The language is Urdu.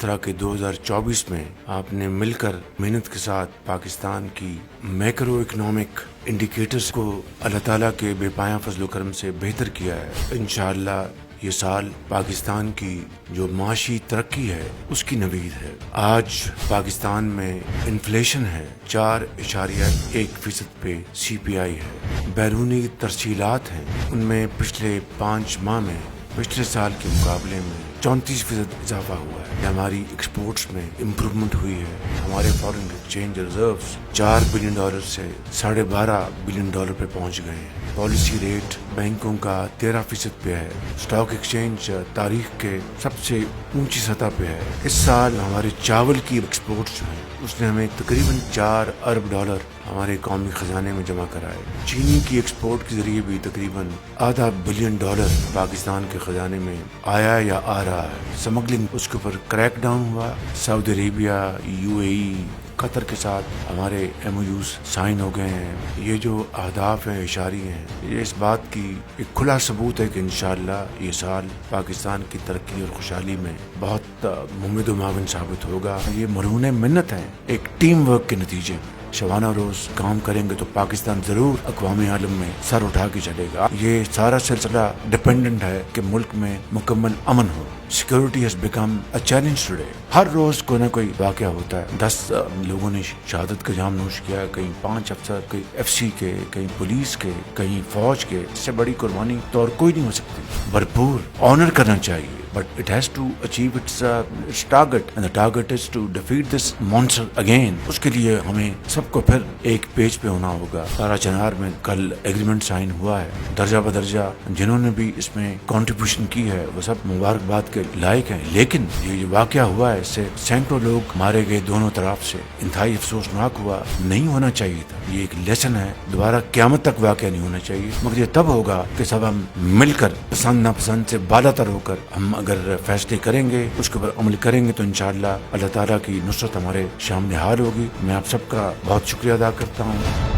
طرح کے 2024 میں آپ نے مل کر محنت کے ساتھ پاکستان کی میکرو اکنامک انڈیکیٹرز کو اللہ تعالیٰ کے بے پایاں فضل و کرم سے بہتر کیا ہے۔ انشاءاللہ یہ سال پاکستان کی جو معاشی ترقی ہے اس کی نوید ہے۔ آج پاکستان میں انفلیشن ہے 4.1% پہ CPI ہے۔ بیرونی ترسیلات ہیں، ان میں پچھلے 5 ماہ میں پچھلے سال کے مقابلے میں 34% اضافہ ہوا ہے۔ ہماری ایکسپورٹس میں امپروومنٹ ہوئی ہے۔ ہمارے فارن ایکسچینج ریزروز $4 بلین سے $12.5 بلین پہ پہنچ گئے ہیں۔ پالیسی ریٹ بینکوں کا 13% پہ ہے۔ اسٹاک ایکسچینج تاریخ کے سب سے اونچی سطح پہ ہے۔ اس سال ہمارے چاول کی ایکسپورٹس جو ہیں اس نے ہمیں تقریباً $4 ارب ہمارے قومی خزانے میں جمع کرائے۔ چینی کی ایکسپورٹ کے ذریعے بھی تقریباً $0.5 بلین پاکستان کے خزانے میں آیا یا آ رہا ہے۔ اسمگلنگ اس کے اوپر کریک ڈاؤن ہوا۔ سعودی عربیہ، UAE، قطر کے ساتھ ہمارے MOUs سائن ہو گئے ہیں۔ یہ جو اہداف ہیں، اشاری ہیں، یہ اس بات کی ایک کھلا ثبوت ہے کہ انشاءاللہ یہ سال پاکستان کی ترقی اور خوشحالی میں بہت ممد و معاون ثابت ہوگا۔ یہ مرہون محنت ہے، ایک ٹیم ورک کے نتیجے شبانہ روز کام کریں گے تو پاکستان ضرور اقوام عالم میں سر اٹھا کے چلے گا۔ یہ سارا سلسلہ ڈیپینڈنٹ ہے کہ ملک میں مکمل امن ہو۔ Security has become a challenge today. ہر روز کوئی نہ کوئی واقعہ ہوتا ہے۔ 10 لوگوں نے شہادت کا جام نوش کیا، کہیں 5 افسر، کہیں FC کے، کہیں پولیس کے، کہیں فوج کے۔ اس سے بڑی قربانی تو اور کوئی نہیں ہو سکتی۔ بھرپور آنر کرنا چاہیے، but it has to achieve its target, and the target is to defeat this monster again۔ اس کے لیے ہمیں سب کو پھر ایک پیج پہ ہونا ہوگا۔ سارا چنار میں کل ایگریمنٹ سائن ہوا ہے۔ درجہ بدرجہ جنہوں نے بھی اس میں کنٹریبیوشن کی ہے وہ سب مبارکباد کے لائق ہیں، لیکن یہ جو واقعہ ہوا ہے اس سے سینکڑوں لوگ مارے گئے دونوں طرف سے، انتہائی افسوسناک ہوا، نہیں ہونا چاہیے تھا۔ یہ ایک لیسن ہے، دوبارہ قیامت تک واقعہ نہیں ہونا چاہیے، مگر یہ تب ہوگا کہ سب ہم مل کر پسند ناپسند سے بالا تر ہو کر ہم اگر فیصلے کریں گے، اس کے اوپر عمل کریں گے تو انشاءاللہ اللہ تعالیٰ کی نصرت ہمارے سامنے حال ہوگی۔ میں آپ سب کا بہت شکریہ ادا کرتا ہوں۔